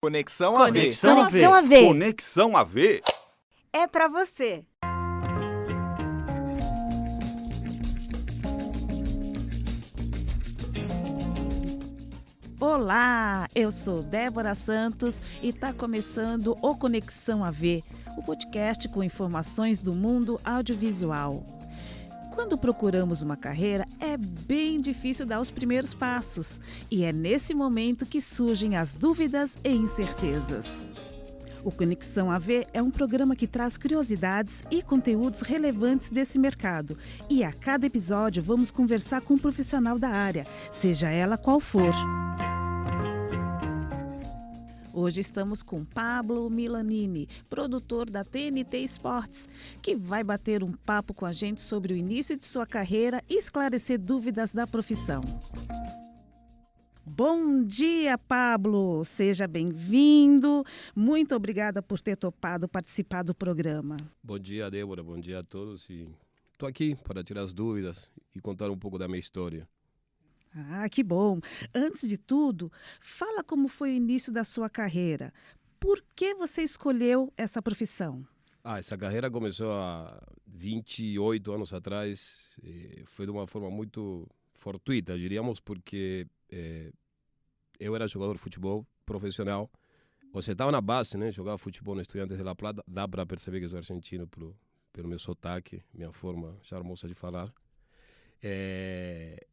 Conexão AV. Conexão AV. Conexão AV. É pra você. Olá, eu sou Débora Santos e está começando o Conexão AV, o podcast com informações do mundo audiovisual. Quando procuramos uma carreira, é bem difícil dar os primeiros passos e é nesse momento que surgem as dúvidas e incertezas. O Conexão AV é um programa que traz curiosidades e conteúdos relevantes desse mercado. E a cada episódio vamos conversar com um profissional da área, seja ela qual for. Hoje estamos com Pablo Milanini, produtor da TNT Sports, que vai bater um papo com a gente sobre o início de sua carreira e esclarecer dúvidas da profissão. Bom dia, Pablo! Seja bem-vindo. Muito obrigada por ter topado participar do programa. Bom dia, Débora. Bom dia a todos. Estou aqui para tirar as dúvidas e contar um pouco da minha história. Ah, que bom! Antes de tudo, fala como foi o início da sua carreira. Por que você escolheu essa profissão? Essa carreira começou há 28 anos atrás. Foi de uma forma muito fortuita, diríamos, porque eu era jogador de futebol profissional. Você estava na base, né? Jogava futebol no Estudiantes de La Plata. Dá para perceber que eu sou argentino pelo meu sotaque, minha forma charmosa de falar.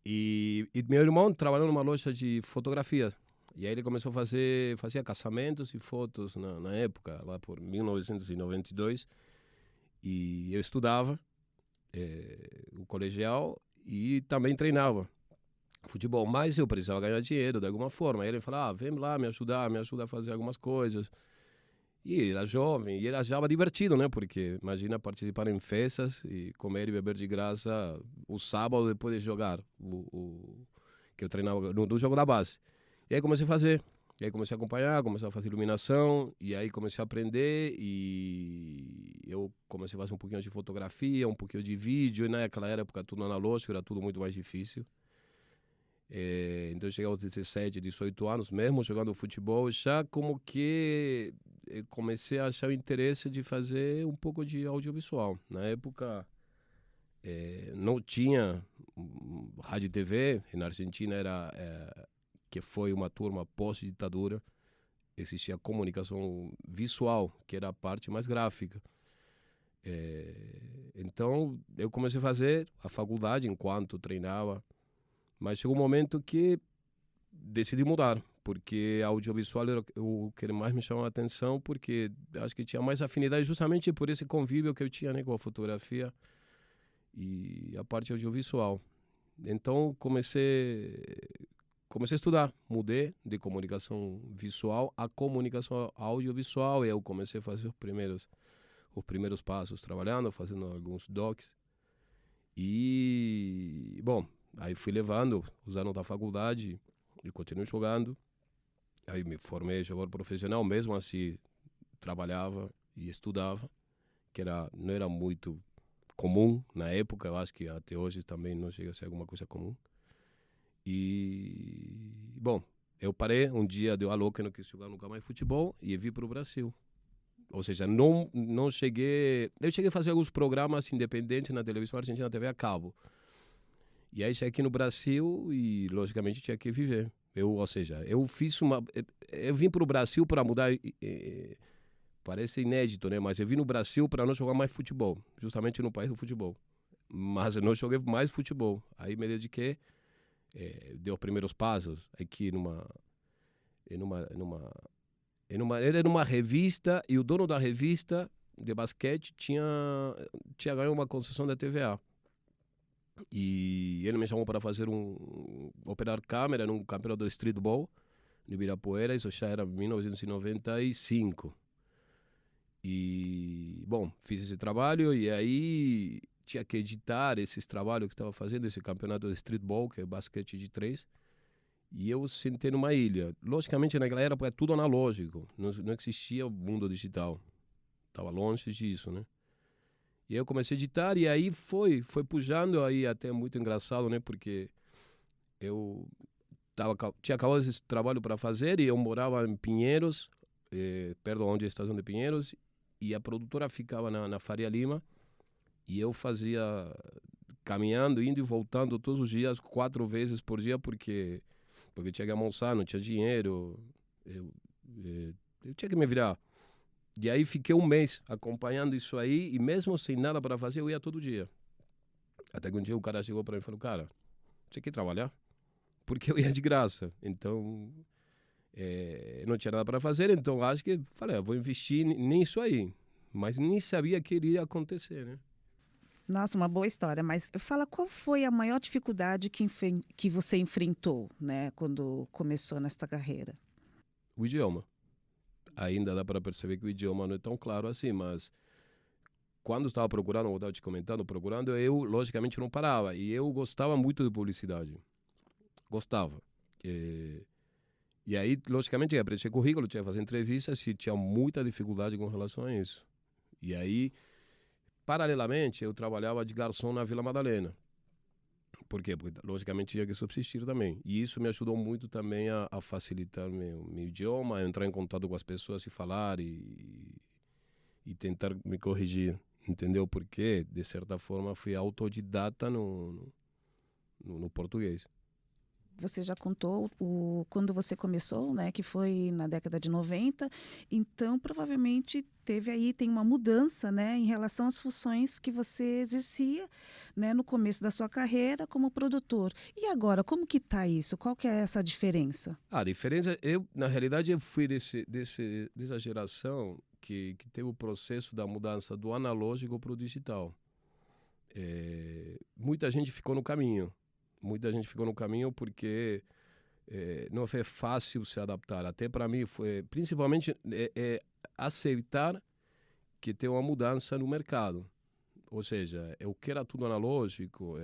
E meu irmão trabalhou numa loja de fotografias. E aí ele começou a fazia casamentos e fotos na época, lá por 1992. E eu estudava o colegial e também treinava futebol. Mas eu precisava ganhar dinheiro de alguma forma. Aí ele falou, vem lá me ajuda a fazer algumas coisas. E era jovem, e era já divertido, né? Porque imagina participar em festas e comer e beber de graça o sábado depois de jogar, que eu treinava no jogo da base. E aí comecei a fazer, e aí comecei a acompanhar, comecei a fazer iluminação, e aí comecei a aprender, e eu comecei a fazer um pouquinho de fotografia, um pouquinho de vídeo, e naquela época tudo analógico, era tudo muito mais difícil. Então eu cheguei aos 17, 18 anos, mesmo jogando futebol, já como que comecei a achar o interesse de fazer um pouco de audiovisual. Na época não tinha rádio e TV, e na Argentina que foi uma turma pós-ditadura, existia comunicação visual, que era a parte mais gráfica. Então eu comecei a fazer a faculdade enquanto treinava, mas chegou um momento que decidi mudar, porque audiovisual era o que mais me chamava a atenção, porque acho que tinha mais afinidade justamente por esse convívio que eu tinha, né, com a fotografia e a parte audiovisual. Então comecei a estudar, mudei de comunicação visual a comunicação audiovisual, e eu comecei a fazer os primeiros passos trabalhando, fazendo alguns docs. E, bom, aí fui levando os anos da faculdade e continuei jogando. Aí me formei jogador profissional, mesmo assim trabalhava e estudava, que não era muito comum na época, eu acho que até hoje também não chega a ser alguma coisa comum. E, bom, eu parei, um dia deu a louca, eu não quis jogar nunca mais futebol e vim para o Brasil. Ou seja, não cheguei... Eu cheguei a fazer alguns programas independentes na televisão argentina, TV a cabo. E aí cheguei aqui no Brasil e, logicamente, tinha que viver. Eu vim para o Brasil para mudar... parece inédito, né? Mas eu vim no Brasil para não jogar mais futebol. Justamente no país do futebol. Mas eu não joguei mais futebol. Aí me dediquei, dei os primeiros passos aqui era numa revista, e o dono da revista de basquete tinha ganho uma concessão da TVA. E ele me chamou para operar câmera num campeonato de streetball no Ibirapuera. Isso já era 1995. E, bom, fiz esse trabalho e aí tinha que editar esses trabalhos que estava fazendo, esse campeonato de streetball, que é basquete de 3. E eu sentei numa ilha. Logicamente, naquela época, é tudo analógico. Não existia o mundo digital. Estava longe disso, né? E aí eu comecei a editar e aí foi puxando, aí até muito engraçado, né? Porque eu tinha acabado esse trabalho para fazer e eu morava em Pinheiros, perto onde é a Estação de Pinheiros, e a produtora ficava na Faria Lima, e eu fazia caminhando, indo e voltando todos os dias, 4 vezes por dia, porque tinha que almoçar, não tinha dinheiro, eu tinha que me virar. E aí fiquei um mês acompanhando isso aí, e mesmo sem nada para fazer, eu ia todo dia. Até que um dia o cara chegou para mim e falou, cara, você quer trabalhar? Porque eu ia de graça. Então, não tinha nada para fazer, então acho que, falei, vou investir nisso aí. Mas nem sabia que iria acontecer, né? Nossa, uma boa história, mas fala qual foi a maior dificuldade que você enfrentou, né, quando começou nesta carreira? O idioma. Ainda dá para perceber que o idioma não é tão claro assim, mas quando estava procurando, como eu estava te comentando, eu logicamente não parava. E eu gostava muito de publicidade. Gostava. E aí, logicamente, eu preencher currículo, tinha que fazer entrevistas e tinha muita dificuldade com relação a isso. E aí, paralelamente, eu trabalhava de garçom na Vila Madalena. Por quê? Porque, logicamente, tinha que subsistir também. E isso me ajudou muito também a facilitar meu idioma, a entrar em contato com as pessoas e falar e tentar me corrigir. Entendeu? Porque, de certa forma, fui autodidata no português. Você já contou quando você começou, né, que foi na década de 90, então provavelmente tem uma mudança, né, em relação às funções que você exercia, né, no começo da sua carreira como produtor. E agora, como que está isso? Qual que é essa diferença? A diferença, na realidade, eu fui dessa geração que teve o processo da mudança do analógico para o digital. Muita gente ficou no caminho. Muita gente ficou no caminho porque não foi fácil se adaptar. Até para mim foi, principalmente, aceitar que tem uma mudança no mercado. Ou seja, eu que era tudo analógico,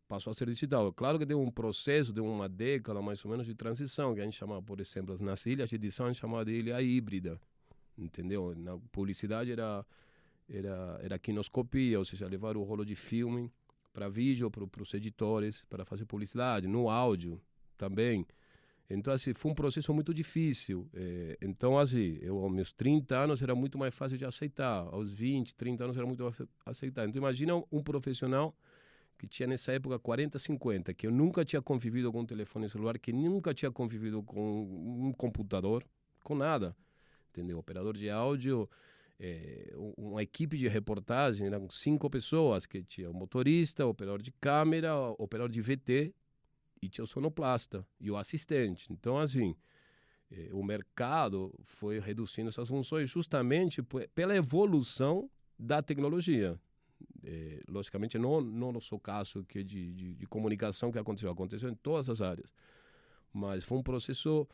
passou a ser digital. Claro que deu um processo de uma década mais ou menos de transição, que a gente chamava, por exemplo, nas ilhas de edição, a gente chamava de ilha híbrida. Entendeu? Na publicidade era quinoscopia, ou seja, levar o rolo de filme para vídeo, para os editores, para fazer publicidade, no áudio também. Então, assim, foi um processo muito difícil. Então, assim, aos meus 30 anos era muito mais fácil de aceitar. Aos 20, 30 anos era muito mais fácil de aceitar. Então, imagina um profissional que tinha nessa época 40, 50, que eu nunca tinha convivido com um telefone celular, que nunca tinha convivido com um computador, com nada. Entendeu? Operador de áudio... uma equipe de reportagem, eram 5 pessoas, que tinha o motorista, o operador de câmera, o operador de VT e tinha o sonoplasta e o assistente. Então, assim, o mercado foi reduzindo essas funções justamente pela evolução da tecnologia. Logicamente, não no seu caso que de comunicação que aconteceu em todas as áreas, mas foi um processo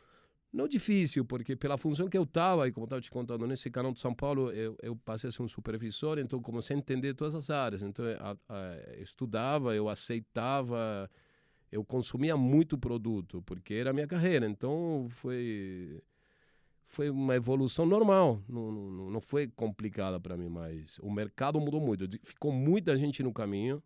não difícil, porque pela função que eu estava, e como estava te contando, nesse canal de São Paulo, eu passei a ser um supervisor, então comecei a entender todas as áreas. Então, eu estudava, eu aceitava, eu consumia muito produto, porque era a minha carreira. Então, foi uma evolução normal, não foi complicada para mim, mas o mercado mudou muito. Ficou muita gente no caminho,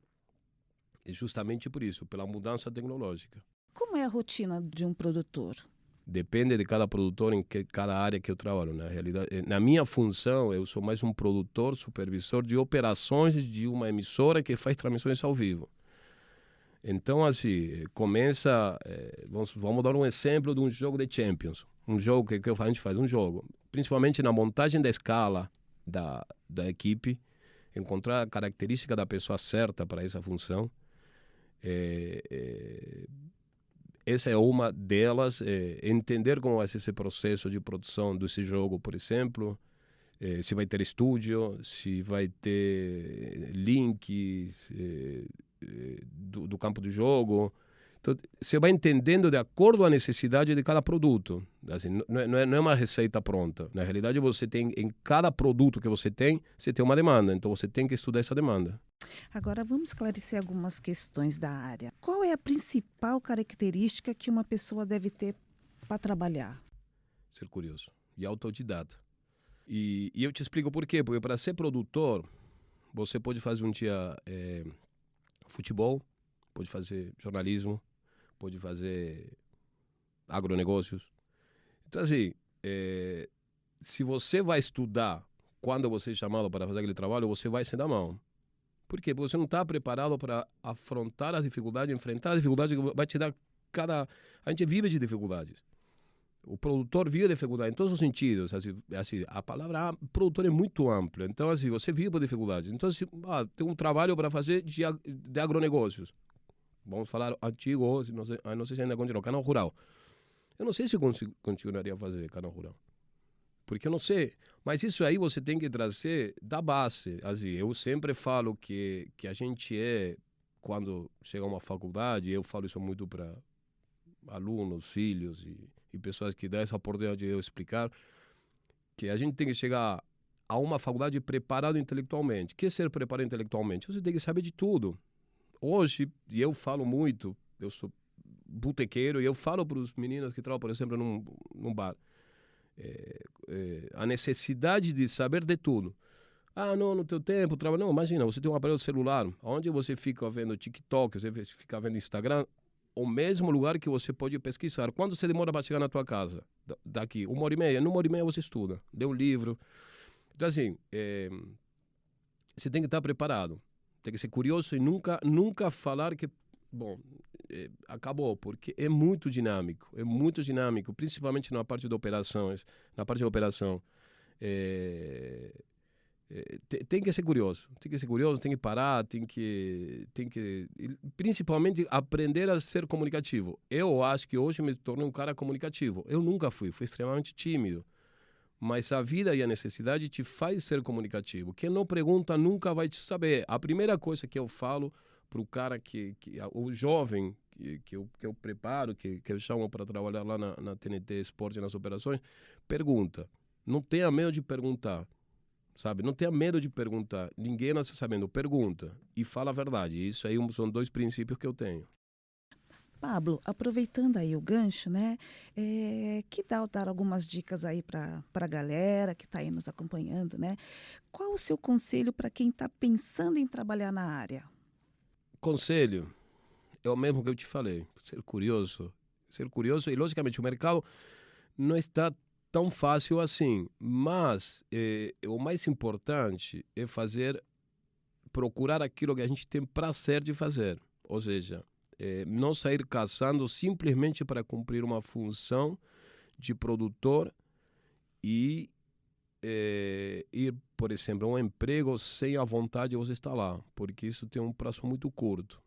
e justamente por isso, pela mudança tecnológica. Como é a rotina de um produtor? Depende de cada produtor em cada área que eu trabalho. Na realidade, na minha função, eu sou mais um produtor, supervisor de operações de uma emissora que faz transmissões ao vivo. Então, assim, começa... vamos dar um exemplo de um jogo de Champions. Um jogo que a gente faz, um jogo. Principalmente na montagem da escala da equipe, encontrar a característica da pessoa certa para essa função. Essa é uma delas, entender como vai ser esse processo de produção desse jogo, por exemplo, se vai ter estúdio, se vai ter links do campo de jogo. Então, você vai entendendo de acordo com a necessidade de cada produto. Assim, não é uma receita pronta. Na realidade, você tem, em cada produto que você tem uma demanda. Então, você tem que estudar essa demanda. Agora vamos esclarecer algumas questões da área. Qual é a principal característica que uma pessoa deve ter para trabalhar? Ser curioso e autodidata. E eu te explico por quê. Porque para ser produtor, você pode fazer um dia futebol, pode fazer jornalismo, pode fazer agronegócios. Então, assim, se você vai estudar quando você é chamado para fazer aquele trabalho, você vai se dar mal. Por quê? Porque você não está preparado para afrontar as dificuldades, enfrentar as dificuldades que vai te dar A gente vive de dificuldades. O produtor vive de dificuldades em todos os sentidos. Assim, a palavra produtor é muito ampla. Então, assim, você vive por dificuldades. Então, assim, tem um trabalho para fazer de agronegócios. Vamos falar antigo, não sei se ainda continua, canal rural. Eu não sei se continuaria a fazer canal rural. Porque eu não sei. Mas isso aí você tem que trazer da base. Assim, eu sempre falo que a gente quando chega a uma faculdade, eu falo isso muito para alunos, filhos e pessoas que dão essa oportunidade de eu explicar, que a gente tem que chegar a uma faculdade preparado intelectualmente. O que é ser preparado intelectualmente? Você tem que saber de tudo. Hoje, e eu falo muito, eu sou botequeiro, e eu falo para os meninos que trabalham, por exemplo, num bar, a necessidade de saber de tudo. Não, no teu tempo, não, imagina, você tem um aparelho celular, onde você fica vendo TikTok, você fica vendo Instagram, o mesmo lugar que você pode pesquisar. Quando você demora para chegar na tua casa? Daqui, 1h30. Numa hora e meia você estuda, lê um livro. Então, assim, você tem que estar preparado. Tem que ser curioso e nunca falar que, acabou, porque é muito dinâmico, principalmente na parte de operações, tem que ser curioso, tem que parar, tem que principalmente aprender a ser comunicativo. Eu acho que hoje me tornei um cara comunicativo. Eu nunca fui extremamente tímido. Mas a vida e a necessidade te faz ser comunicativo. Quem não pergunta nunca vai te saber. A primeira coisa que eu falo para o cara o jovem que eu preparo, que eu chamo para trabalhar lá na TNT Esporte, nas operações, pergunta. Não tenha medo de perguntar. Sabe? Não tenha medo de perguntar. Ninguém nasce sabendo. Pergunta e fala a verdade. Isso aí são 2 princípios que eu tenho. Pablo, aproveitando aí o gancho, né? Que dar algumas dicas aí para a galera que está aí nos acompanhando, né? Qual o seu conselho para quem está pensando em trabalhar na área? Conselho é o mesmo que eu te falei. Ser curioso e, logicamente, o mercado não está tão fácil assim, mas o mais importante é procurar aquilo que a gente tem prazer de fazer, ou seja, não sair caçando simplesmente para cumprir uma função de produtor e ir, por exemplo, a um emprego sem a vontade de você estar lá, porque isso tem um prazo muito curto.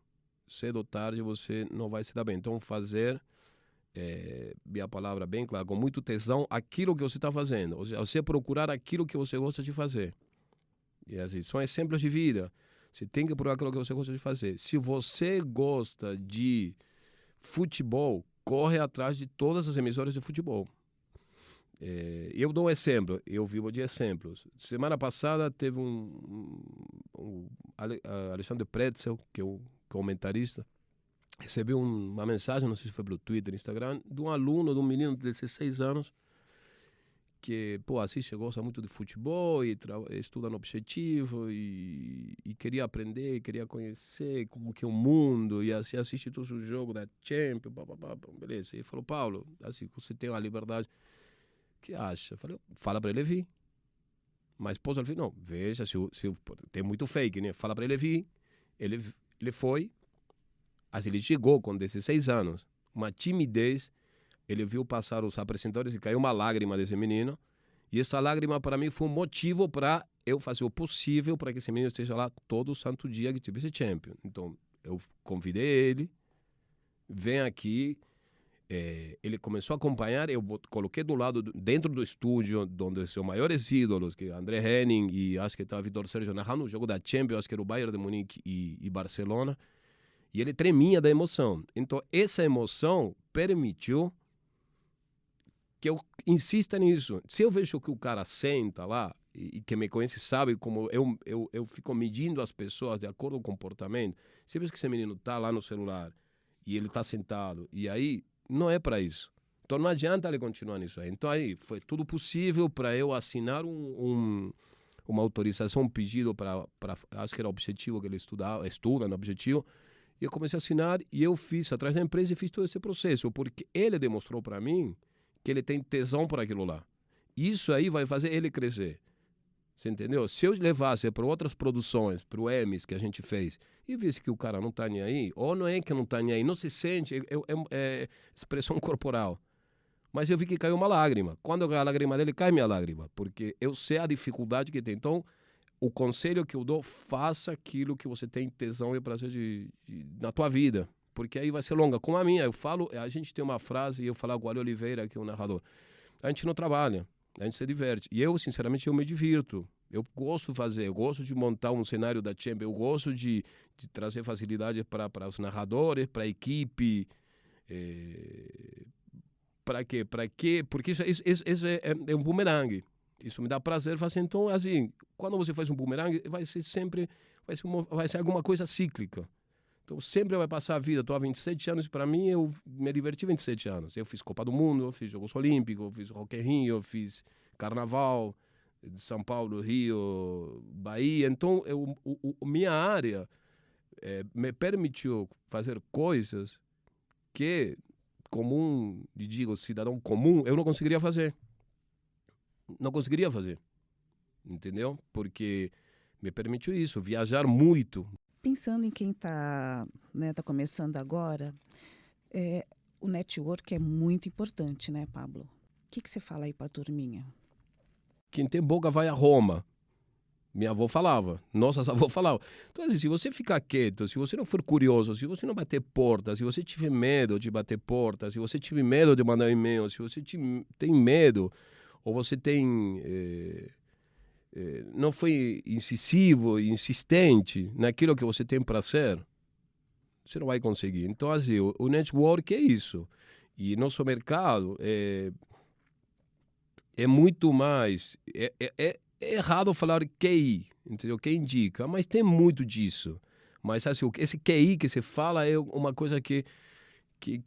Cedo ou tarde você não vai se dar bem. Então, fazer a palavra bem clara, com muito tesão, aquilo que você está fazendo. Ou seja, você procurar aquilo que você gosta de fazer. E assim, são exemplos de vida. Você tem que procurar aquilo que você gosta de fazer. Se você gosta de futebol, corre atrás de todas as emissoras de futebol. Eu dou um exemplo, eu vivo de exemplos. Semana passada teve um Alexandre Pretzel, que é um comentarista, recebi uma mensagem, não sei se foi pelo Twitter, Instagram, de um aluno, de um menino de 16 anos, que, assiste, gosta muito de futebol e estuda no Objetivo e queria aprender, queria conhecer como que é o mundo e assim, assiste todos os jogos da Champions, beleza. E falou, Paulo, assim, você tem a liberdade, o que acha? Eu falei, fala para ele vir. Mas pôs, ele não, veja, se tem muito fake, né? Fala para ele vir. Ele foi. Assim, ele chegou com 16 anos, uma timidez, ele viu passar os apresentadores e caiu uma lágrima desse menino, e essa lágrima para mim foi um motivo para eu fazer o possível para que esse menino esteja lá todo santo dia que tivesse Champions. Então, eu convidei ele, vem aqui, ele começou a acompanhar, eu coloquei do lado, dentro do estúdio, onde são maiores ídolos, que é André Henning e acho que estava Vitor Sérgio narrando o jogo da Champions, acho que era o Bayern de Munique e Barcelona, e ele tremia da emoção. Então, essa emoção permitiu que eu insista nisso. Se eu vejo que o cara senta lá, e que me conhece sabe como eu fico medindo as pessoas de acordo com o comportamento, se eu vejo que esse menino está lá no celular e ele está sentado, e aí não é para isso. Então, não adianta ele continuar nisso aí. Então, aí foi tudo possível para eu assinar uma autorização, um pedido para acho que era o Objetivo, que ele estuda no Objetivo. E eu comecei a assinar e eu fiz atrás da empresa e fiz todo esse processo, porque ele demonstrou para mim que ele tem tesão por aquilo lá. Isso aí vai fazer ele crescer. Você entendeu? Se eu levasse para outras produções, para o Emmys que a gente fez, e visse que o cara não está nem aí, ou não é que não está nem aí, não se sente, é expressão corporal. Mas eu vi que caiu uma lágrima. Quando a lágrima dele cai, minha lágrima, porque eu sei a dificuldade que tem. Então, o conselho que eu dou, faça aquilo que você tem tesão e prazer na tua vida, porque aí vai ser longa. Como a minha, eu falo, a gente tem uma frase, e eu falo com o Ali Oliveira, que é o narrador, a gente não trabalha, a gente se diverte. E eu, sinceramente, eu me divirto. Eu gosto de fazer, eu gosto de montar um cenário da Champions, eu gosto de trazer facilidade para os narradores, para a equipe. Para quê? Porque isso é um bumerangue. Isso me dá prazer fazer. Então, assim, quando você faz um bumerangue, vai ser alguma coisa cíclica. Então, sempre vai passar a vida. Estou há 27 anos, para mim, eu me diverti 27 anos. Eu fiz Copa do Mundo, eu fiz Jogos Olímpicos, eu fiz Rock in Rio, eu fiz Carnaval de São Paulo, Rio, Bahia. Então, minha área me permitiu fazer coisas que, cidadão comum, eu não conseguiria fazer. Não conseguiria fazer. Entendeu? Porque me permitiu isso, viajar muito. Pensando em quem está começando agora, o network é muito importante, né, Pablo? O que você fala aí para a turminha? Quem tem boca vai a Roma. Minha avó falava, nossas avós falavam. Então, assim, se você ficar quieto, se você não for curioso, se você não bater porta, se você tiver medo de bater porta, se você tiver medo de mandar e-mail, se você tem medo, ou você não foi incisivo, insistente naquilo que você tem prazer, você não vai conseguir. Então, assim, o network é isso. E nosso mercado é muito mais... É errado falar QI, entendeu? Quem indica, mas tem muito disso. Mas, assim, esse QI que você fala é uma coisa que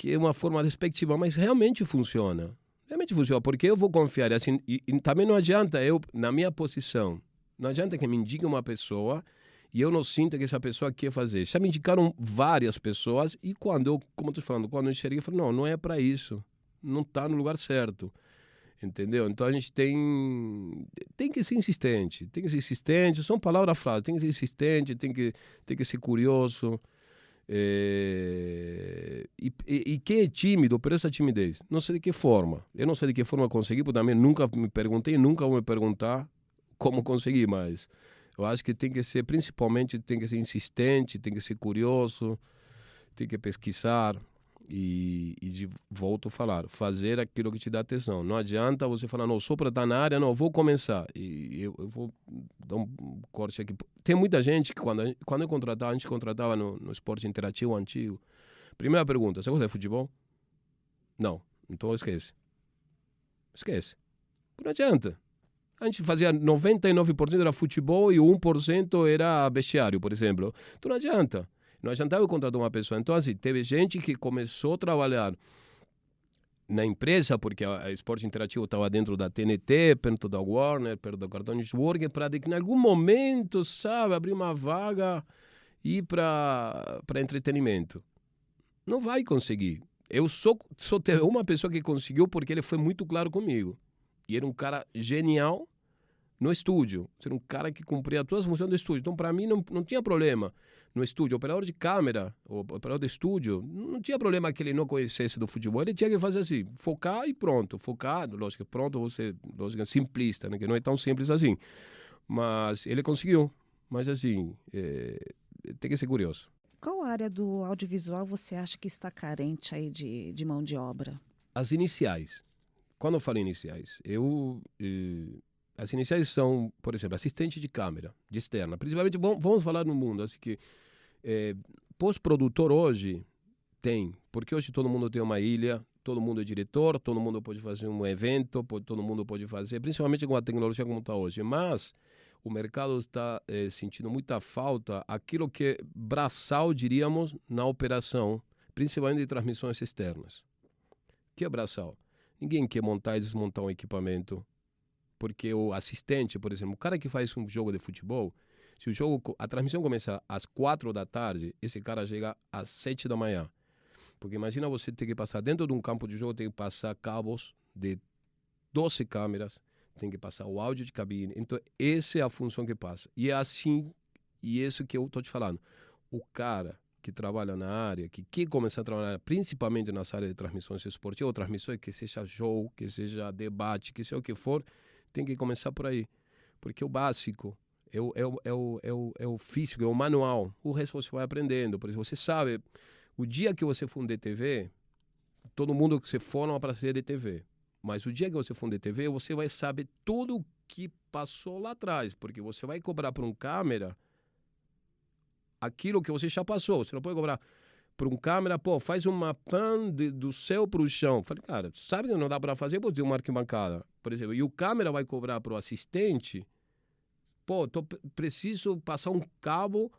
é uma forma despectiva, mas realmente funciona. Realmente funciona, porque eu vou confiar, assim, e também não adianta eu, na minha posição, não adianta que me indique uma pessoa e eu não sinto que essa pessoa quer fazer. Já me indicaram várias pessoas e como eu estou falando, quando eu enxerguei, eu falei, não é para isso, não está no lugar certo, entendeu? Então a gente tem que ser insistente, são palavras-chave, tem que ser insistente, tem que ser curioso. E quem é tímido, por essa timidez, não sei de que forma. Eu não sei de que forma consegui, porque também nunca me perguntei, nunca vou me perguntar como consegui, mas eu acho que principalmente tem que ser insistente, tem que ser curioso, tem que pesquisar volto a falar, fazer aquilo que te dá atenção. Não adianta você falar, não, só para estar na área, não, vou começar. E eu vou dar um corte aqui. Tem muita gente que quando eu contratava, a gente contratava no esporte interativo antigo. Primeira pergunta, você gosta de futebol? Não, então esquece. Não adianta. A gente fazia 99% era futebol e 1% era vestiário, por exemplo. Então não adianta. Não adiantava eu contratar uma pessoa. Então, assim, teve gente que começou a trabalhar na empresa, porque a Esporte Interativo estava dentro da TNT, perto da Warner, perto do Cartoon Network, para que em algum momento, sabe, abrir uma vaga e ir para entretenimento. Não vai conseguir. Eu só teve uma pessoa que conseguiu porque ele foi muito claro comigo. E era um cara genial no estúdio. Era um cara que cumpria todas as funções do estúdio. Então, para mim, não tinha problema no estúdio. O operador de câmera, o operador de estúdio, não tinha problema que ele não conhecesse do futebol. Ele tinha que fazer assim, focar e pronto. Focar, lógico, pronto, lógico, simplista, né? Que não é tão simples assim. Mas ele conseguiu. Mas, assim, tem que ser curioso. Qual área do audiovisual você acha que está carente aí de mão de obra? As iniciais. Quando eu falo iniciais, as iniciais são, por exemplo, assistente de câmera, de externa. Principalmente, vamos falar no mundo, assim que pós-produtor hoje tem, porque hoje todo mundo tem uma ilha, todo mundo é diretor, todo mundo pode fazer um evento, todo mundo pode fazer, principalmente com a tecnologia como está hoje. Mas o mercado está sentindo muita falta, aquilo que é braçal, diríamos, na operação, principalmente de transmissões externas. O que é braçal? Ninguém quer montar e desmontar um equipamento. Porque o assistente, por exemplo, o cara que faz um jogo de futebol, se a transmissão começa às 4 da tarde, esse cara chega às 7 da manhã. Porque imagina você ter que passar dentro de um campo de jogo, tem que passar cabos, de 12 câmeras, tem que passar o áudio de cabine. Então, essa é a função que passa. E é assim, e isso que eu estou te falando. O cara que trabalha na área, que quer começar a trabalhar principalmente nessa área de transmissões esportivas, ou transmissões que seja jogo, que seja debate, que seja o que for, tem que começar por aí. Porque o básico é o físico, é o manual. O resto você vai aprendendo. Por exemplo, você sabe, o dia que você for um DTV, todo mundo que você for não vai para ser DTV. Mas o dia que você for um DTV, você vai saber tudo o que passou lá atrás. Porque você vai cobrar para um câmera aquilo que você já passou. Você não pode cobrar para um câmera, faz uma pan do céu para o chão. Falei, cara, sabe que não dá para fazer? Pode ter uma arquibancada, por exemplo. E o câmera vai cobrar para o assistente, preciso passar um cabo.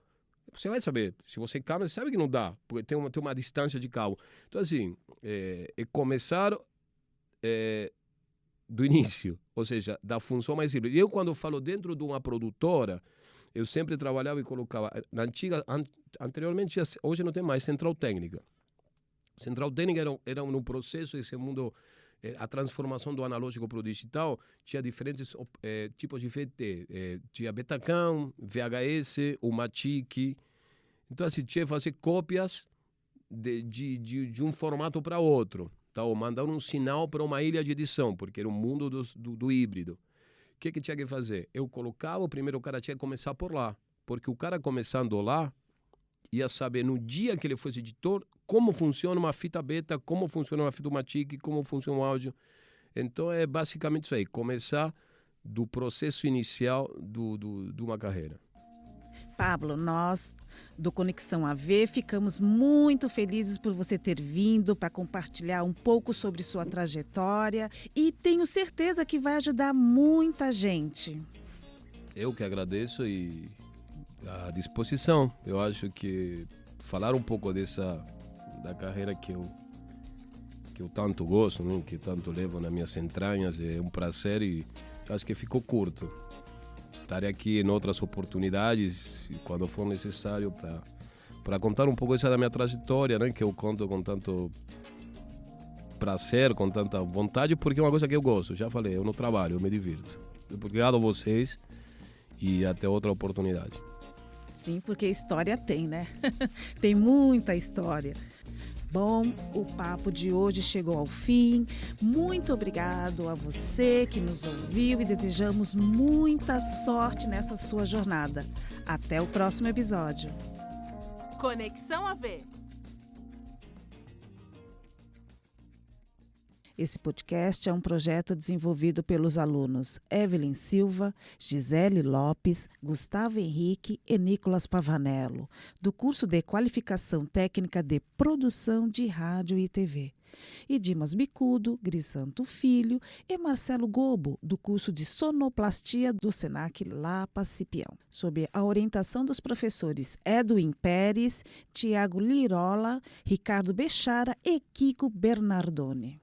Você vai saber. Se você câmera, você sabe que não dá, porque tem uma distância de cabo. Então, assim, é começar do início, ou seja, da função mais simples. Eu, quando falo dentro de uma produtora, eu sempre trabalhava e colocava, na antiga, anteriormente, hoje não tem mais, central técnica. Central técnica era um processo, esse mundo, a transformação do analógico para o digital, tinha diferentes tipos de VT, tinha Betacam, VHS, o Matic. Então, assim, tinha que fazer cópias de um formato para outro. Então, mandar um sinal para uma ilha de edição, porque era o mundo do híbrido. O que tinha que fazer? Eu colocava, primeiro o cara tinha que começar por lá, porque o cara começando lá ia saber no dia que ele fosse editor como funciona uma fita beta, como funciona uma fita Matic, como funciona o áudio. Então é basicamente isso aí, começar do processo inicial de uma carreira. Pablo, nós do Conexão AV ficamos muito felizes por você ter vindo para compartilhar um pouco sobre sua trajetória e tenho certeza que vai ajudar muita gente. Eu que agradeço e à disposição. Eu acho que falar um pouco da carreira que eu tanto gosto, né, que tanto levo nas minhas entranhas, é um prazer e acho que ficou curto. Estarei aqui em outras oportunidades, quando for necessário, para contar um pouco da minha trajetória, né, que eu conto com tanto prazer, com tanta vontade, porque é uma coisa que eu gosto. Já falei, eu não trabalho, eu me divirto. Obrigado a vocês e até outra oportunidade. Sim, porque história tem, né? Tem muita história. Bom, o papo de hoje chegou ao fim. Muito obrigado a você que nos ouviu e desejamos muita sorte nessa sua jornada. Até o próximo episódio. Conexão AV. Esse podcast é um projeto desenvolvido pelos alunos Evelyn Silva, Gisele Lopes, Gustavo Henrique e Nicolas Pavanello, do curso de Qualificação Técnica de Produção de Rádio e TV. E Dimas Bicudo, Grisanto Filho e Marcelo Gobo, do curso de Sonoplastia do Senac Lapa Cipião, sob a orientação dos professores Edwin Pérez, Tiago Lirola, Ricardo Bechara e Kiko Bernardoni.